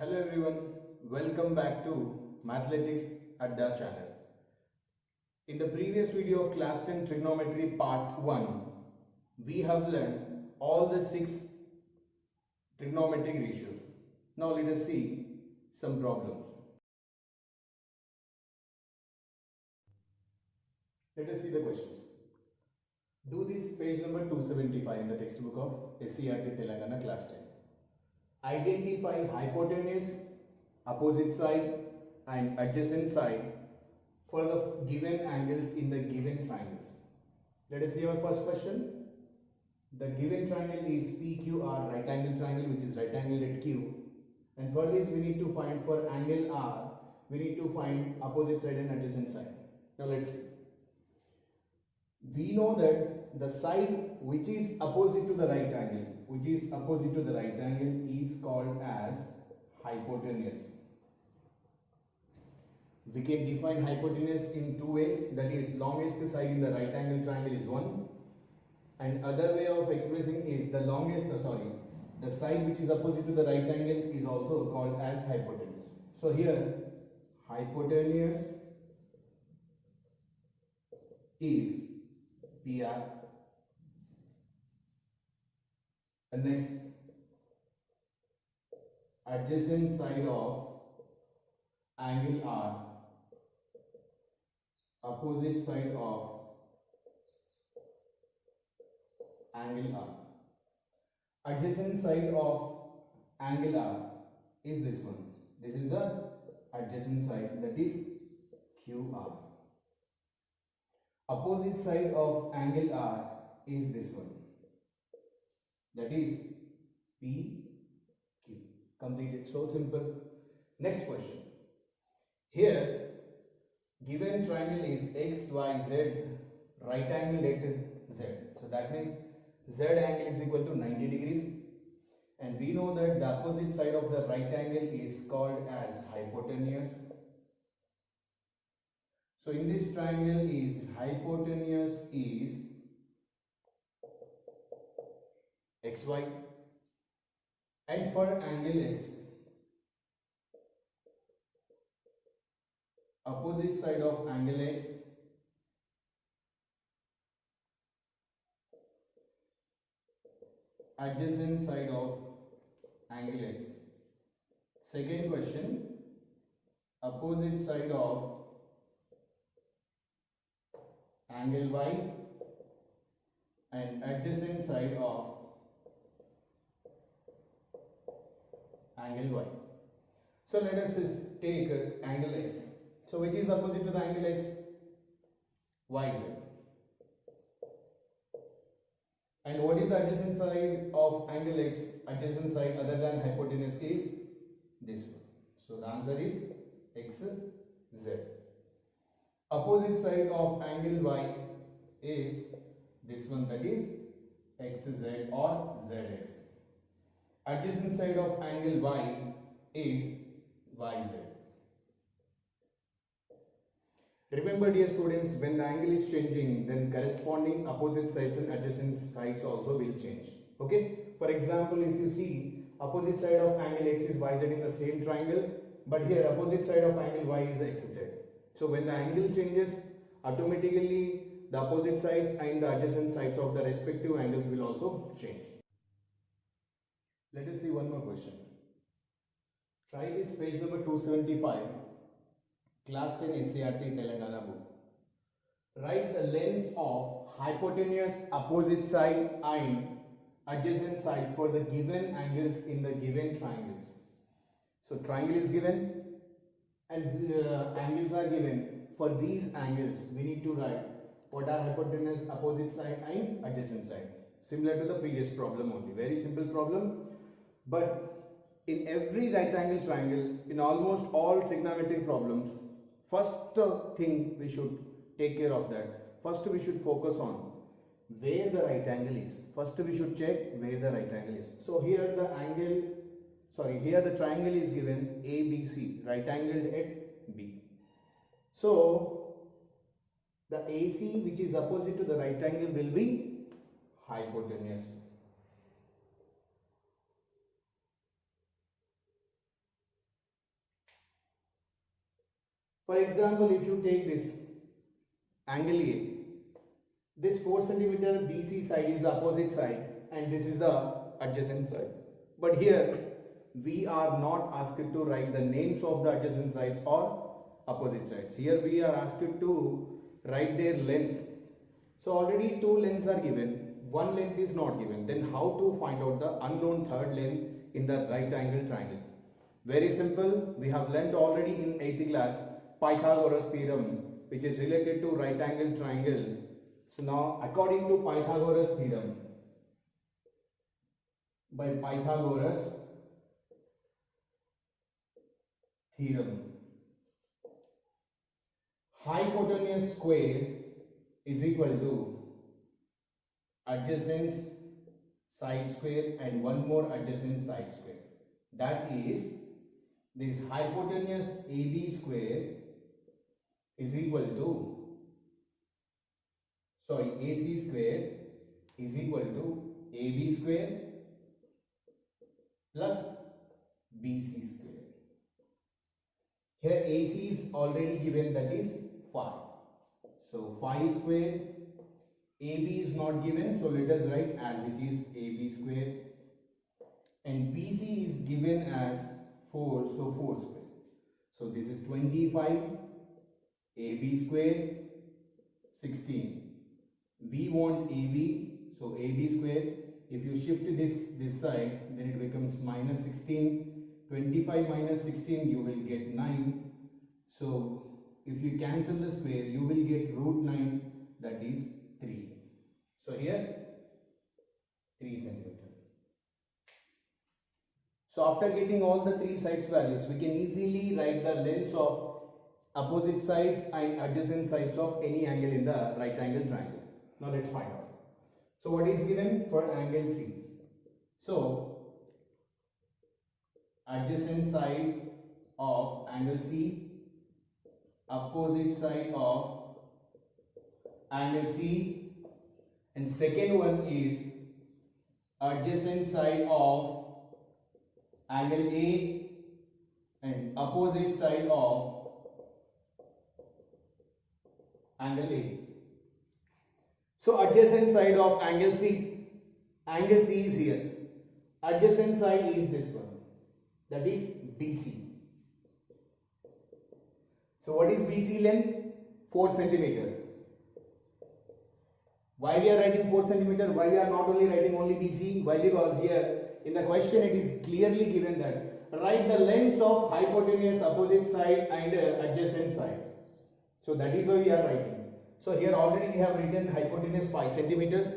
Hello everyone, welcome back to Mathletics Adda channel. In the previous video of class 10 trigonometry part 1, we have learned all the 6 trigonometric ratios. Now let us see some problems. Let us see the questions. Do this page number 275 in the textbook of SCERT Telangana class 10. Identify hypotenuse, opposite side and adjacent side for the given angles in the given triangles. Let us see our first question. The given triangle is PQR, right angle triangle, which is right angle at Q. And for this we need to find, for angle R, we need to find opposite side and adjacent side. Now let's see. We know that the side which is opposite to the right angle, is called as hypotenuse. We can define hypotenuse in two ways, that is longest side in the right angle triangle is 1, and other way of expressing is the the side which is opposite to the right angle is also called as hypotenuse. So here hypotenuse is PR, and next adjacent side of angle R, opposite side of angle R. Adjacent side of angle R is this one. This is the adjacent side, that is QR. Opposite side of angle R is this one, that is PQ. Completed. So simple. Next question. Here given triangle is XYZ, right angle at Z. So that means Z angle is equal to 90 degrees, and we know that the opposite side of the right angle is called as hypotenuse. So in this triangle is hypotenuse is XY, and for angle X, opposite side of angle X adjacent side of angle X. Second question, opposite side of angle Y and adjacent side of angle Y. So let us just take angle X. So which is opposite to the angle X? YZ. And what is the adjacent side of angle X? Adjacent side other than hypotenuse is this one. So the answer is XZ. Opposite side of angle Y is this one, that is XZ or ZX. Adjacent side of angle Y is YZ. Remember dear students, when the angle is changing, then corresponding opposite sides and adjacent sides also will change. Okay. For example, if you see opposite side of angle X is YZ in the same triangle, but here opposite side of angle Y is XZ. So when the angle changes, automatically the opposite sides and the adjacent sides of the respective angles will also change. Let us see one more question. Try this page number 275, class 10 SCERT Telangana book. Write the lengths of hypotenuse, opposite side and adjacent side for the given angles in the given triangles. So triangle is given and angles are given. For these angles we need to write what are hypotenuse, opposite side and adjacent side. Similar to the previous problem only. Very simple problem. But in every right angle triangle, in almost all trigonometric problems, first thing we should take care of that. First we should focus on where the right angle is. First we should check where the right angle is. So here the triangle is given ABC, right angled at B. So the AC which is opposite to the right angle will be hypotenuse. For example, if you take this angle A, this 4 centimeter BC side is the opposite side and this is the adjacent side. But here we are not asked to write the names of the adjacent sides or opposite sides. Here we are asked to write their lengths. So already two lengths are given, one length is not given. Then how to find out the unknown third length in the right angle triangle? Very simple. We have learnt already in 8th class Pythagoras theorem, which is related to right angle triangle. So now according to Pythagoras theorem, by Pythagoras theorem, hypotenuse square is equal to adjacent side square and one more adjacent side square. That is, this hypotenuse AB square is equal to, AC square is equal to AB square plus BC square. Here AC is already given, that is 5. So 5 square, AB is not given, so let us write as it is AB square, and BC is given as 4, so 4 square. So this is 25, AB square 16. We want AB, so AB square. If you shift this side, then it becomes minus 16. 25 minus 16, you will get 9. So if you cancel the square, you will get root 9, that is 3. So here 3 centimeter. So after getting all the three sides values, we can easily write the lengths of opposite sides and adjacent sides of any angle in the right angle triangle. Now let's find out. So what is given for angle C? So adjacent side of angle C, opposite side of angle C, and second one is adjacent side of angle A and opposite side of angle A. So adjacent side of angle C is here. Adjacent side is this one, that is BC. So what is BC length? 4 centimeter. Why we are writing 4 centimeter? Why we are not only writing only BC? Why? Because here in the question it is clearly given that write the lengths of hypotenuse opposite side and adjacent side. So that is why we are writing. So here already we have written hypotenuse 5 centimeters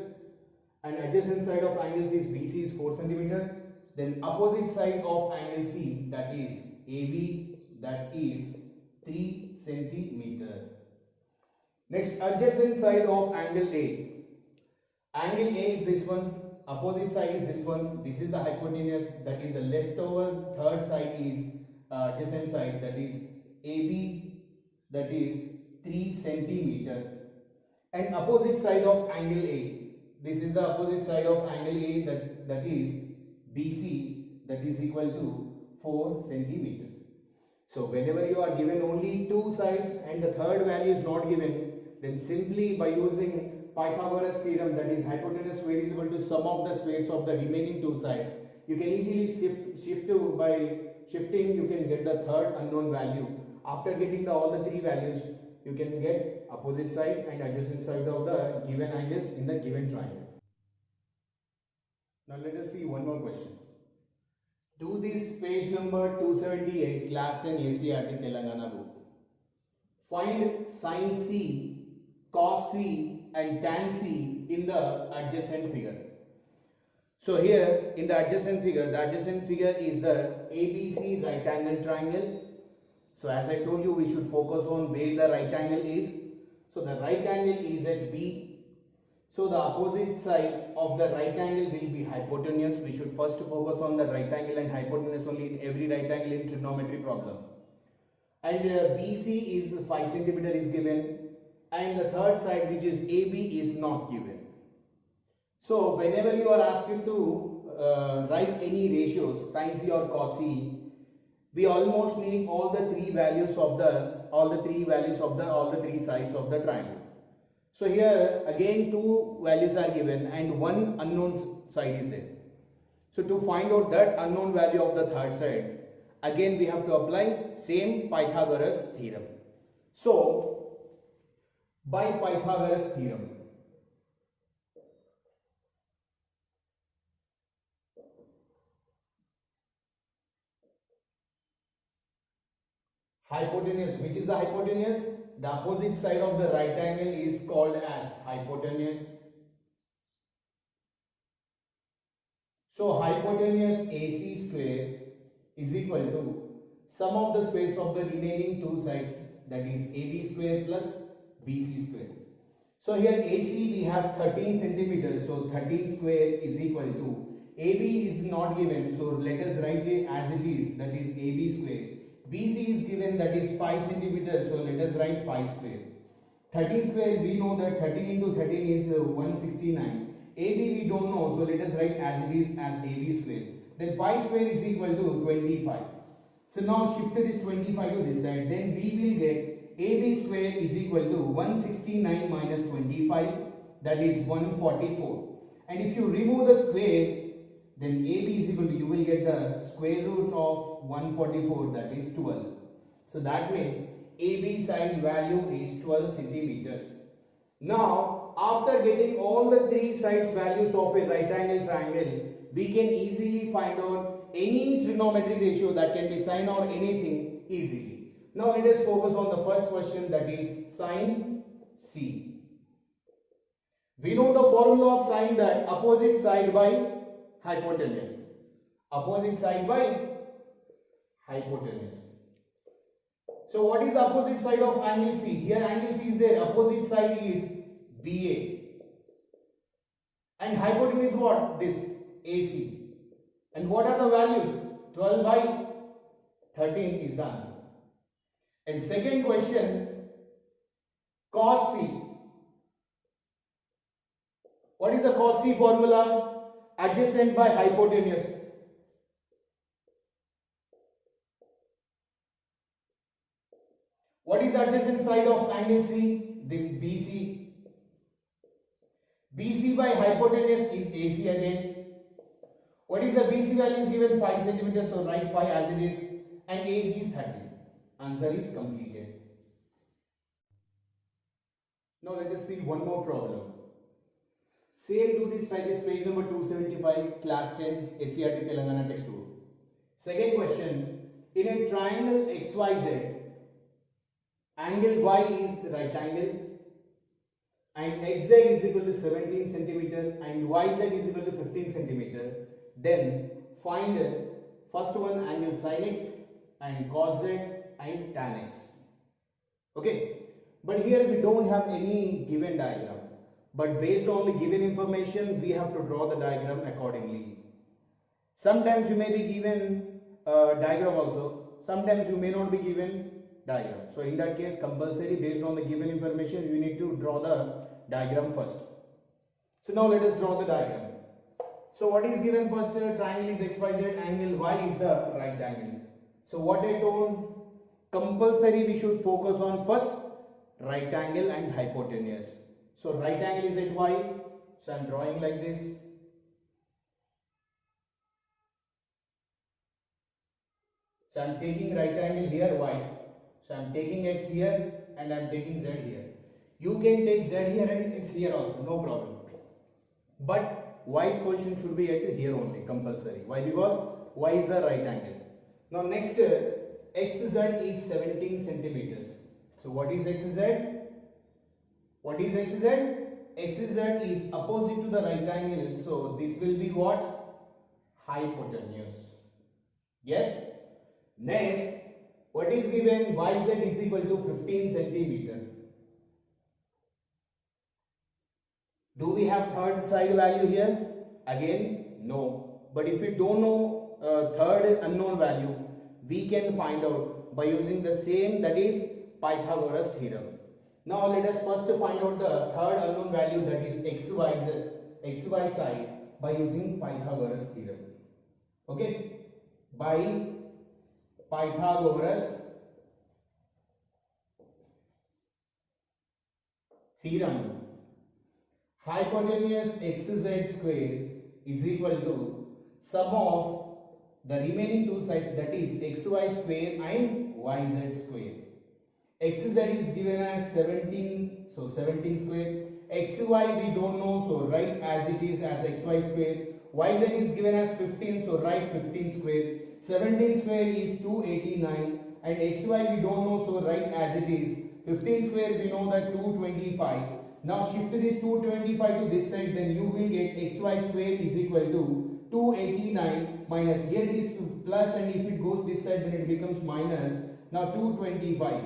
and adjacent side of angle C is BC is 4 centimeter. Then opposite side of angle C, that is AB, that is 3 centimeter. Next, adjacent side of angle A. Angle A is this one, opposite side is this one. This is the hypotenuse, that is the leftover third side is adjacent side, that is AB, that is 3 centimeter. And opposite side of angle A, this is the opposite side of angle A, that is BC, that is equal to 4 centimeter. So whenever you are given only two sides and the third value is not given, then simply by using Pythagoras theorem, that is hypotenuse square is equal to sum of the squares of the remaining two sides, you can easily by shifting you can get the third unknown value. After getting all the three values, you can get opposite side and adjacent side of the given angles in the given triangle. Now let us see one more question. Do this page number 278, class 10 ACRT Telangana book. Find sin C, cos C and tan C in the adjacent figure. So here in the adjacent figure is the ABC right angle triangle. So as I told you, we should focus on where the right angle is. So the right angle is at B. So the opposite side of the right angle will be hypotenuse. We should first focus on the right angle and hypotenuse only in every right angle in trigonometry problem. And BC is 5 centimeter is given, and the third side, which is AB, is not given. So whenever you are asked to write any ratios, sin C or cos C, we almost need all the three values of all the three sides of the triangle. So here again two values are given and one unknown side is there. So to find out that unknown value of the third side, again we have to apply same Pythagoras theorem. So by Pythagoras theorem, hypotenuse, which is the hypotenuse? The opposite side of the right angle is called as hypotenuse. So hypotenuse AC square is equal to sum of the squares of the remaining two sides, that is AB square plus BC square. So here AC we have 13 centimeters, so 13 square is equal to, AB is not given, so let us write it as it is, that is AB square. BC is given, that is 5 centimeters, so let us write 5 square. 13 square, we know that 13 into 13 is 169. AB we don't know, so let us write as it is as AB square. Then 5 square is equal to 25. So now shift this 25 to this side, then we will get AB square is equal to 169 minus 25, that is 144. And if you remove the square, then AB is equal to, you will get the square root of 144, that is 12. So that means AB side value is 12 centimeters. Now after getting all the three sides values of a right angle triangle, we can easily find out any trigonometric ratio, that can be sine or anything, easily. Now let us focus on the first question, that is sine C. We know the formula of sine, that opposite side by hypotenuse. Opposite side by hypotenuse. So what is the opposite side of angle C? Here angle C is there, opposite side is BA. And hypotenuse what? This AC. And what are the values? 12 by 13 is the answer. And second question, cos C. What is the cos C formula? Adjacent by hypotenuse. What is the adjacent side of angle C? This BC. BC by hypotenuse is AC again. What is the BC value is given? 5 centimeters, so write 5 as it is. And AC is 30. Answer is completed. Now let us see one more problem. Same do this, try this, page number 275, class 10, SCRT Telangana textbook. Second question, in a triangle XYZ, angle Y is right angle and XZ is equal to 17 centimeter and YZ is equal to 15 centimeter. Then find first one angle sin X and cos Z and tan X. Okay, but here we don't have any given diagram. But based on the given information, we have to draw the diagram accordingly. Sometimes you may be given a diagram also. Sometimes you may not be given diagram. So in that case, compulsory based on the given information, you need to draw the diagram first. So now let us draw the diagram. So what is given first? Triangle is XYZ, angle Y is the right angle. So what I told, compulsory we should focus on first right angle and hypotenuse. So right angle is at Y, so I am drawing like this. So I am taking right angle here, Y. So I am taking X here and I am taking Z here. You can take Z here and X here also, no problem. But Y's position should be at here only, compulsory. Why? Because Y is the right angle. Now next, XZ is 17 centimeters. So what is XZ? What is XZ? XZ is opposite to the right angle. So this will be what? Hypotenuse. Yes? Next, what is given? YZ is equal to 15 centimeter. Do we have third side value here? Again, no. But if we don't know third unknown value, we can find out by using the same, that is Pythagoras theorem. Now let us first find out the third unknown value, that is xy side, by using Pythagoras theorem. Okay, by Pythagoras theorem. Hypotenuse xz square is equal to sum of the remaining two sides, that is xy square and yz square. Xz is given as 17, so 17 square. Xy we don't know, so write as it is as xy square. Yz is given as 15, so write 15 square. 17 square is 289 and xy we don't know, so write as it is. 15 square we know that 225. Now shift this 225 to this side, then you will get xy square is equal to 289 minus, here it is plus, and if it goes this side then it becomes minus. Now 225.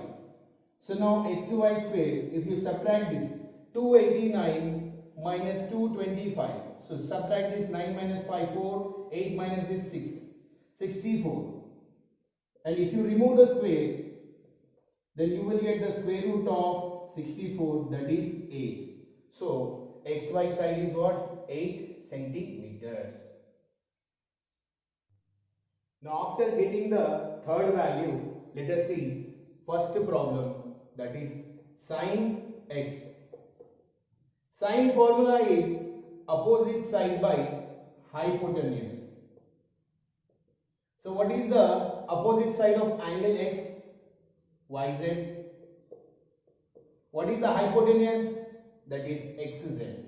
So now xy square, if you subtract this 289 minus 225, so subtract this 9 minus 5 4, 8 minus this 6, 64, and if you remove the square then you will get the square root of 64, that is 8. So xy side is what? 8 centimeters. Now after getting the third value, let us see first problem, that is sin x. Sin formula is opposite side by hypotenuse. So what is the opposite side of angle x? YZ. What is the hypotenuse? That is xz.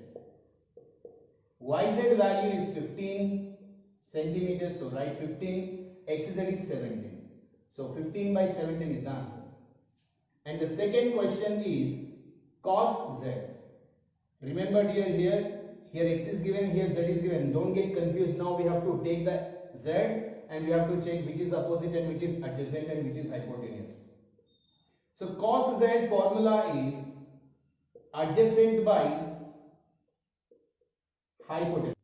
YZ value is 15 centimeters, so write 15. Xz is 17. So 15 by 17 is the answer. And the second question is cos z. Remember here x is given, here z is given. Don't get confused. Now we have to take the z and we have to check which is opposite and which is adjacent and which is hypotenuse. So cos z formula is adjacent by hypotenuse.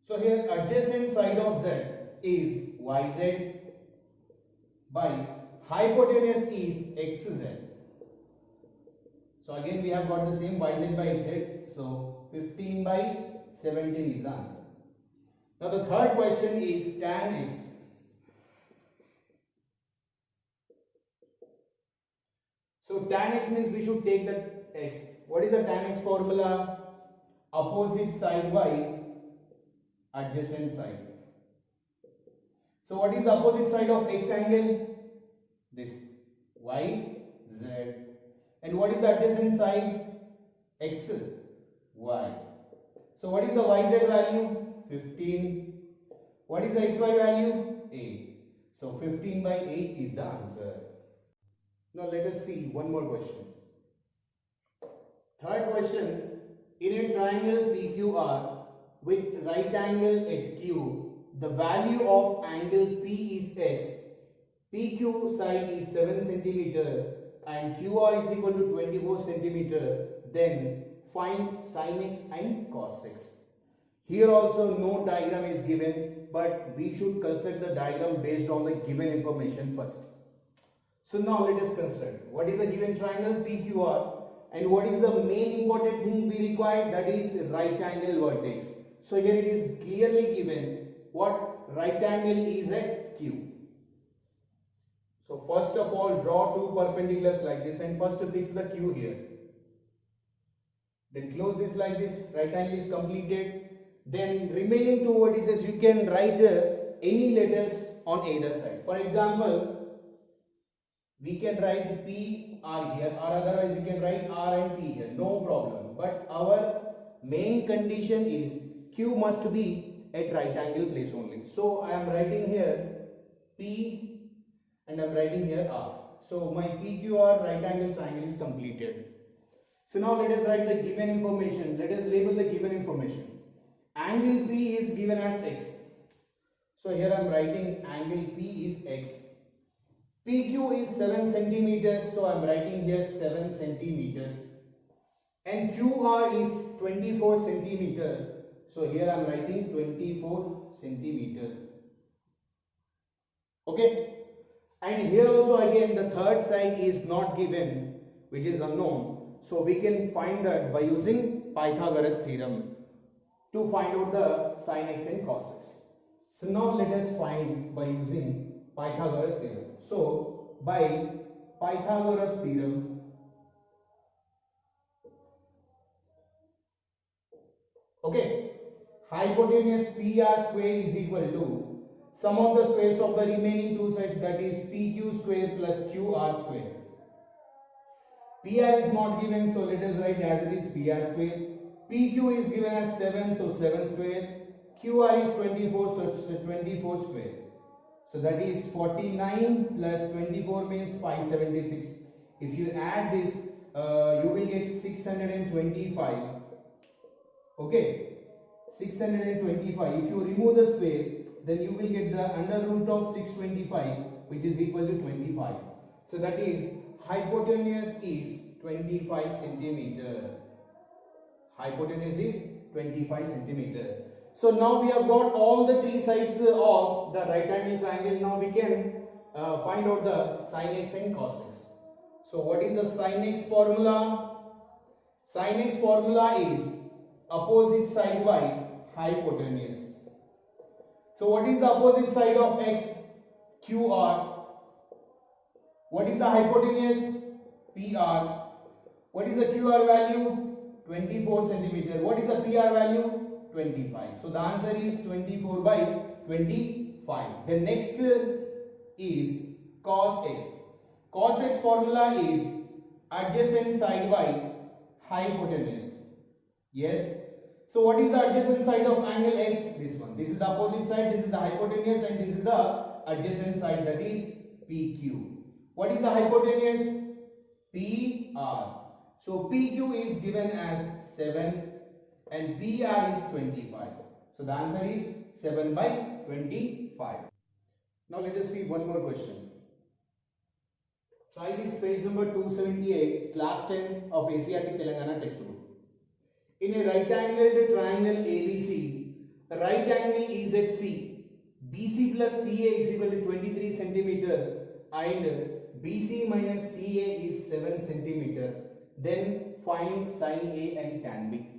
So here adjacent side of z is yz by hypotenuse is xz. So again we have got the same yz by xz. So 15 by 17 is the answer. Now the third question is tan x. So tan x means we should take the x. What is the tan x formula? Opposite side by adjacent side. So what is the opposite side of x angle? This y, z. And what is the adjacent side? X, y. So what is the yz value? 15. What is the xy value? 8. So 15 by 8 is the answer. Now let us see one more question. Third question, in a triangle PQR with right angle at Q, the value of angle P is x, PQ side is 7 cm and QR is equal to 24 cm, then find sin x and cos x. Here also no diagram is given, but we should construct the diagram based on the given information first. So now let us construct. What is the given triangle PQR and what is the main important thing we require? That is right angle vertex. So here it is clearly given what right angle is at Q. So first of all draw two perpendiculars like this and first fix the Q here. Then close this like this, right angle is completed. Then remaining two vertices you can write any letters on either side. For example, we can write P R here, or otherwise you can write R and P here, no problem. But our main condition is Q must be at right angle place only. So I am writing here P and I am writing here R. So my PQR right angle triangle is completed. So now let us write the given information. Let us label the given information. Angle P is given as x. So here I am writing angle P is x. PQ is 7 centimeters, so I am writing here 7 centimeters. And QR is 24 centimeter, so here I am writing 24 centimeter. Okay. And here also again the third side is not given, which is unknown. So we can find that by using Pythagoras theorem to find out the sin x and cos x. So now let us find by using Pythagoras theorem. So by Pythagoras theorem, okay, hypotenuse PR square is equal to sum of the squares of the remaining two sides, that is PQ square plus QR square. PR is not given, so let us write as it is PR square. PQ is given as 7, so 7 square. QR is 24, so it's 24 square. So that is 49 plus 24 means 576. If you add this, you will get 625. Okay, 625. If you remove the square, then you will get the under root of 625, which is equal to 25. So that is hypotenuse is 25 centimeter. Hypotenuse is 25 centimeter. So now we have got all the three sides of the right angle triangle. Now we can find out the sin x and cos x. So what is the sin x formula? Sin x formula is opposite side by hypotenuse. So what is the opposite side of x? QR. What is the hypotenuse? PR. What is the QR value? 24 centimeter. What is the PR value? 25. So the answer is 24 by 25. The next is cos x. Cos x formula is adjacent side by hypotenuse. Yes. So what is the adjacent side of angle x? This one. This is the opposite side. This is the hypotenuse, and this is the adjacent side, that is PQ. What is the hypotenuse? PR. So PQ is given as 7 and PR is 25. So the answer is 7 by 25. Now let us see one more question. Try this page number 278, class 10 of ACRT Telangana textbook. In a right angled triangle ABC, the right angle is at C. BC plus CA is equal to 23 centimeter and BC minus CA is 7 centimeter. Then find sin A and tan B.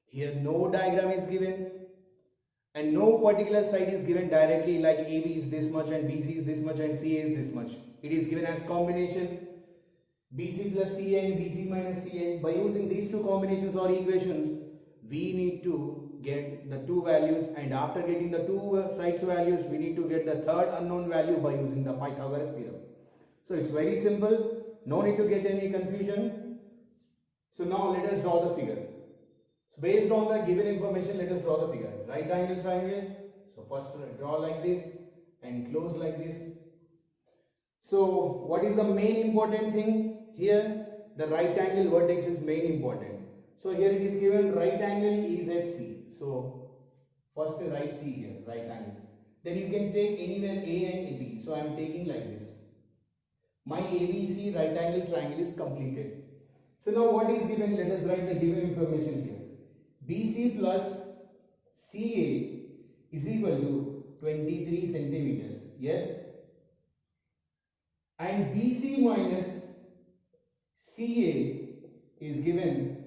Here no diagram is given and no particular side is given directly, like AB is this much and BC is this much and CA is this much. It is given as combination BC plus CA and BC minus CA. By using these two combinations or equations, we need to get the two values, and after getting the two sides values, we need to get the third unknown value by using the Pythagoras theorem. So it's very simple, no need to get any confusion. So now let us draw the figure. So based on the given information, let us draw the figure. Right angle triangle. So first draw like this and close like this. So what is the main important thing here? The right angle vertex is main important. So here it is given right angle is at C. So first write C here, right angle. Then you can take anywhere A and B. So I am taking like this. My ABC right angle triangle is completed. So now what is given? Let us write the given information here. BC plus CA is equal to 23 centimeters. Yes. And BC minus CA is given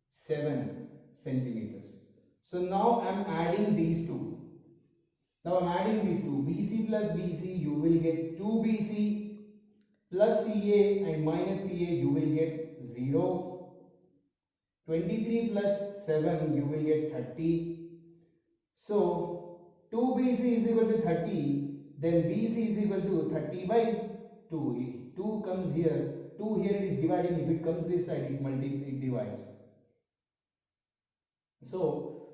7 centimeters. So now I am adding these two. BC plus BC, you will get 2BC plus CA and minus CA, you will get 0. 23 plus 7, you will get 30. So 2BC is equal to 30, then BC is equal to 30 by 2. 2 comes here, 2 here it is dividing. If it comes this side, it divides. So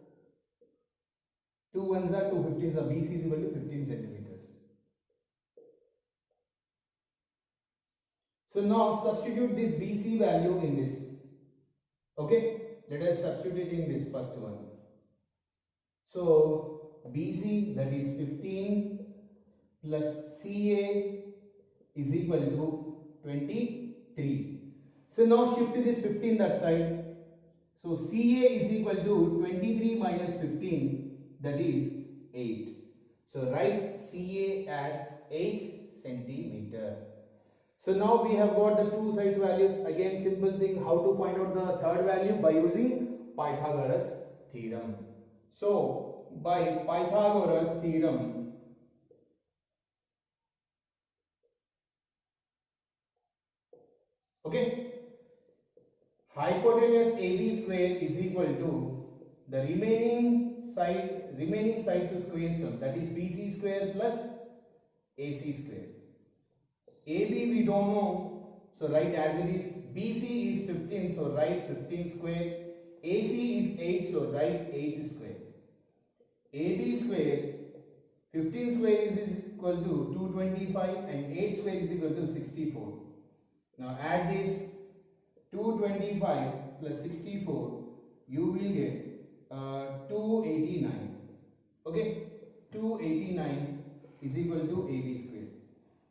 2 ones are 2 15s are, BC is equal to 15 centimeters. So now substitute this BC value in this. Okay, let us substitute in this first one. So BC, that is 15 plus CA is equal to 23. So now shift this 15 that side. So CA is equal to 23 minus 15, that is 8. So write CA as 8 centimeter. So now we have got the two sides values. Again, simple thing, how to find out the third value? By using Pythagoras theorem. So by Pythagoras theorem, Okay, hypotenuse AB square is equal to the remaining sides square sum, that is BC square plus AC square. AB we don't know, so write as it is. BC is 15, so write 15 square. AC is 8, so write 8 square. AB square, 15 square is equal to 225 and 8 square is equal to 64. Now add this 225 plus 64, you will get 289. Okay, 289 is equal to AB square.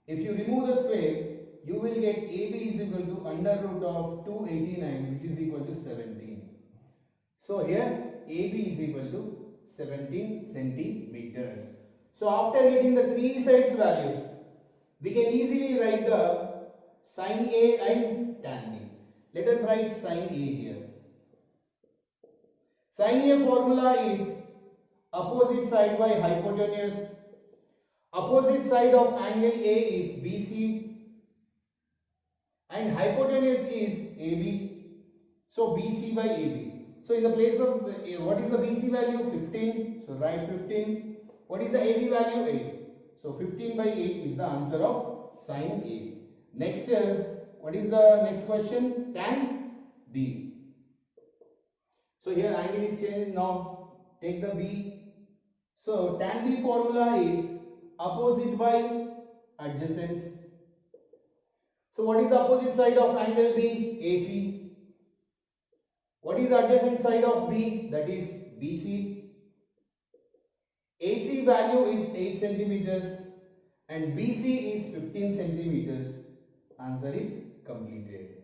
If you remove the square, you will get AB is equal to under root of 289, which is equal to 17. So here AB is equal to 17 centimeters. So after getting the three sides values, we can easily write the sin A and tan B. Let us write sin A here. Sin A formula is opposite side by hypotenuse. Opposite side of angle A is BC and hypotenuse is AB. So BC by AB. So in the place of what is the BC value? 15. So write 15. What is the AB value? 8. So 15 by 8 is the answer of sin A. Next, what is the next question? Tan B. So here angle is changed. Now take the B. So tan B formula is opposite by adjacent. So what is the opposite side of angle B? AC. What is the adjacent side of B? That is BC. AC value is 8 centimeters and BC is 15 centimeters. Answer is completed.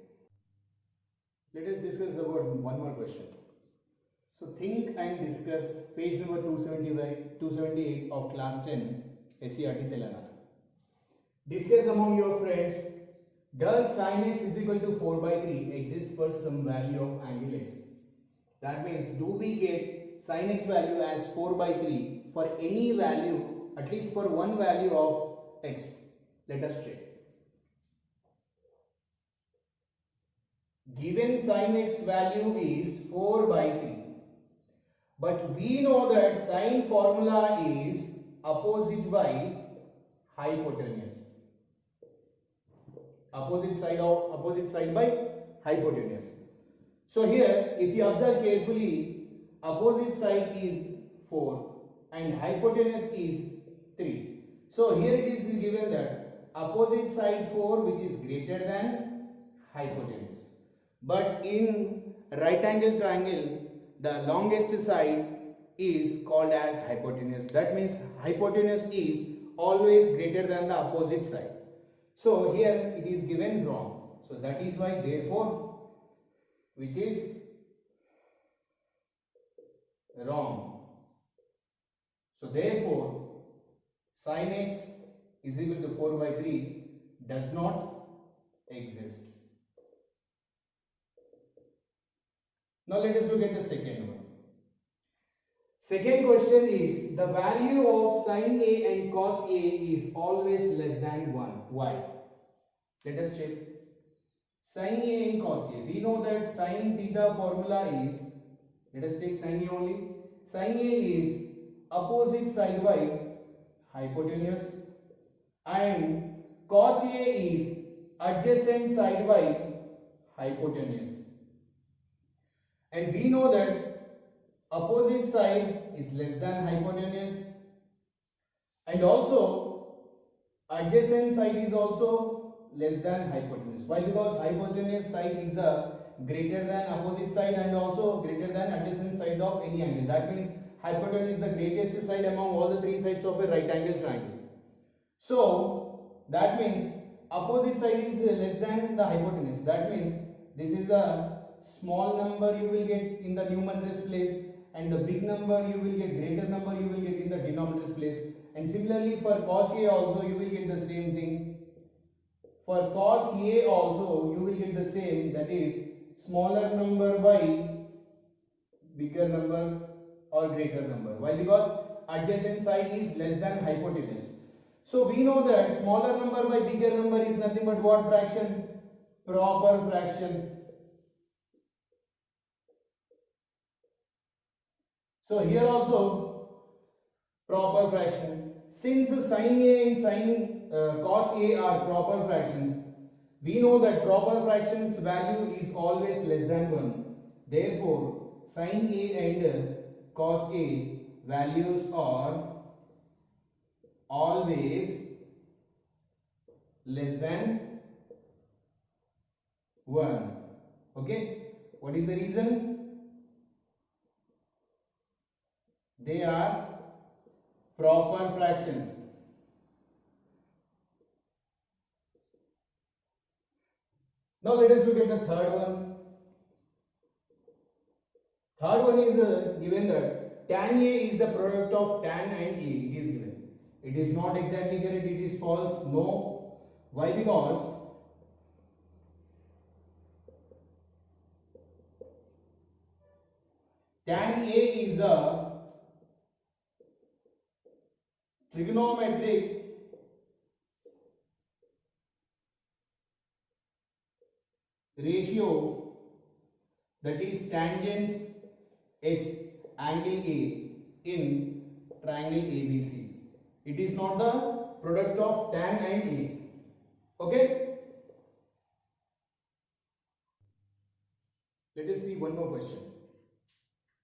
Let us discuss about one more question. So think and discuss page number 278 of class 10 SCRT Telangana. Discuss among your friends, does sin x is equal to 4 by 3 exist for some value of angle x? That means, do we get sin x value as 4 by 3 for any value, at least for one value of x? Let us check. Given sin x value is 4 by 3. But we know that sin formula is opposite by hypotenuse. Opposite side by hypotenuse. So here, if you observe carefully, opposite side is 4 and hypotenuse is 3. So here it is given that opposite side 4, which is greater than hypotenuse. But in right angle triangle, the longest side is called as hypotenuse. That means hypotenuse is always greater than the opposite side. So here it is given wrong. So that is why, therefore, which is wrong. So therefore, sin x is equal to 4 by 3 does not exist. Now let us look at the second one. Second question is, the value of sin A and cos A is always less than 1. Why? Let us check. Sin A and cos A. We know that sin theta formula is, let us take sin A only. Sin A is opposite side by hypotenuse and cos A is adjacent side by hypotenuse. And we know that opposite side is less than hypotenuse and also adjacent side is also less than hypotenuse. Why? Because hypotenuse side is the greater than opposite side and also greater than adjacent side of any angle. That means hypotenuse is the greatest side among all the three sides of a right angle triangle. So that means opposite side is less than the hypotenuse. That means this is the small number you will get in the numerator's place and the big number you will get, greater number you will get in the denominator's place. And similarly for cos A also you will get the same thing. For cos A also you will get the same, that is smaller number by bigger number or greater number. Why? Because adjacent side is less than hypotenuse. So we know that smaller number by bigger number is nothing but what fraction? proper fraction. So here also proper fraction. Since sin A and cos A are proper fractions, we know that proper fractions value is always less than 1. Therefore, sin A and cos A values are always less than 1. Okay, what is the reason? They are proper fractions. Now let us look at the third one. Third one is given that tan A is the product of tan and A. It is given. It is not exactly correct. It is false. No. Why? Because tan A is the trigonometric ratio that is tangent X angle A in triangle ABC. It is not the product of tan and A. Okay? Let us see one more question.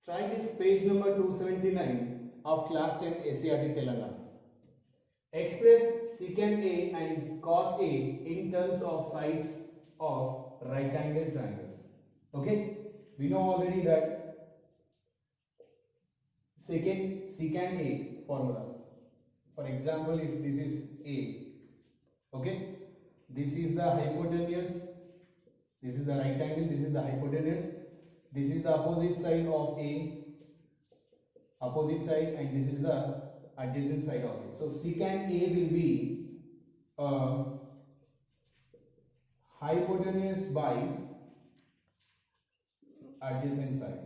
Try this page number 279 of class 10 SCRT Telangana. Express secant A and cos A in terms of sides of right angle triangle. Okay? We know already that secant A formula. For example, if this is A, okay, this is the hypotenuse, this is the right angle, this is the hypotenuse, this is the opposite side of A, opposite side, and this is the adjacent side of it. So secant A will be hypotenuse by adjacent side,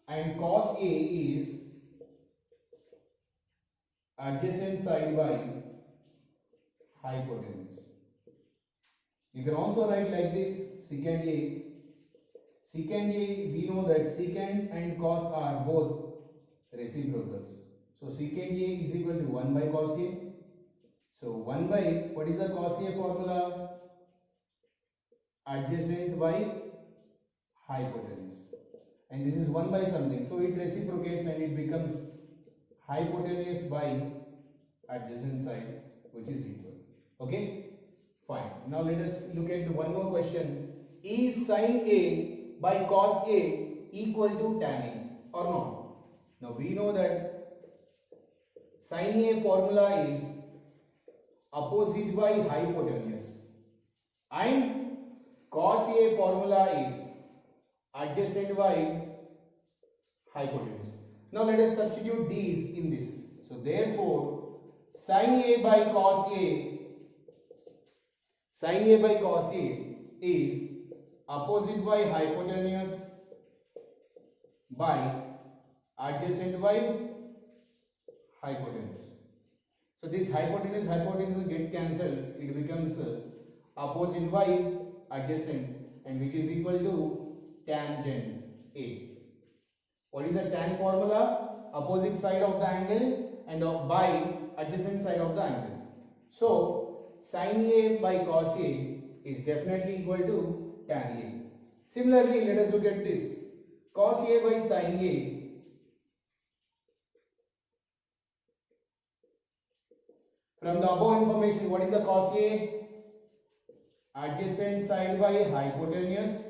and cos A is adjacent side by hypotenuse. You can also write like this: secant A. Secant A, we know that secant and cos are both reciprocals. So secant A is equal to 1 by cos A. So 1 by, what is the cos A formula? Adjacent by hypotenuse. And this is 1 by something. So it reciprocates and it becomes hypotenuse by adjacent side, which is equal. Okay? Fine. Now let us look at one more question. Is sin A by cos A equal to tan A or not? Now we know that sin A formula is opposite by hypotenuse and cos A formula is adjacent by hypotenuse. Now let us substitute these in this. So therefore sin A by cos A is opposite by hypotenuse by adjacent by hypotenuse. So this hypotenuse get cancelled. It becomes opposite by adjacent, and which is equal to tangent A. What is the tan formula? Opposite side of the angle and by adjacent side of the angle. So sin A by cos A is definitely equal to tan A. Similarly, let us look at this. Cos A by sin A from the above information, what is the cos A? Adjacent side by hypotenuse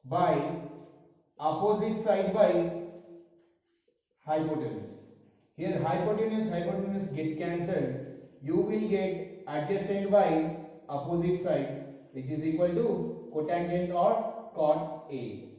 by opposite side by hypotenuse. Here hypotenuse get cancelled. You will get adjacent by opposite side, which is equal to cotangent or cot A.